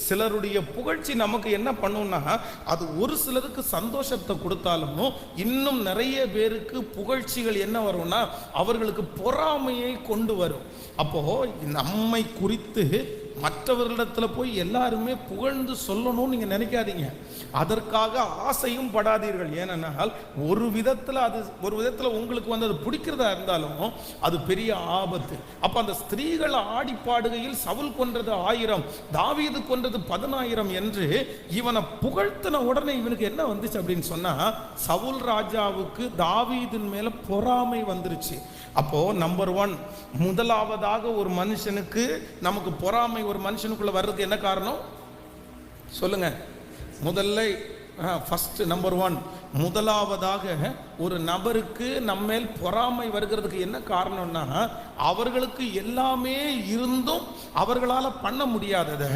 சிலருடைய புகழ்ச்சி நமக்கு என்ன பண்ணும்னா, அது ஒரு சிலருக்கு சந்தோஷத்தை கொடுத்தாலும் இன்னும் நிறைய பேருக்கு புகழ்ச்சிகள் என்ன வரும்னா அவர்களுக்கு பொறாமையை கொண்டு வரும். அப்போ நம்மை குறித்து மற்றவர்களிடத்துல போய் எல்லாருமே புகழ்ந்து சொல்லணும்னு நீங்க நினைக்காதீங்க. அதற்காக ஆசையும் படாதீர்கள். ஏனென்றால் ஒரு விதத்துல உங்களுக்கு வந்து அது பிடிக்கிறதா இருந்தாலும் அது பெரிய ஆபத்து. அப்ப அந்த ஸ்திரீகள் ஆடி பாடுகையில் சவுல் கொன்றது 1000, தாவீது கொன்றது 10000 என்று இவனை புகழ்த்தின உடனே இவனுக்கு என்ன வந்துச்சு அப்படின்னு சொன்னா, சவுல் ராஜாவுக்கு தாவீதின் மேல பொறாமை வந்துருச்சு. அப்போ நம்பர் 1, முதலாவதாக ஒரு மனுஷனுக்கு நமக்கு பொறாமை ஒரு மனுஷனுக்குள்ள வர்றதுக்கு என்ன காரணம் சொல்லுங்க? முதல்ல ஃபர்ஸ்ட் நம்பர் 1, முதலாவதாக ஒரு நபருக்கு நம்மேல் பொறாமை வருகிறதுக்கு என்ன காரணம்னா, அவர்களுக்கு எல்லாமே இருந்தும் அவர்களால பண்ண முடியாததை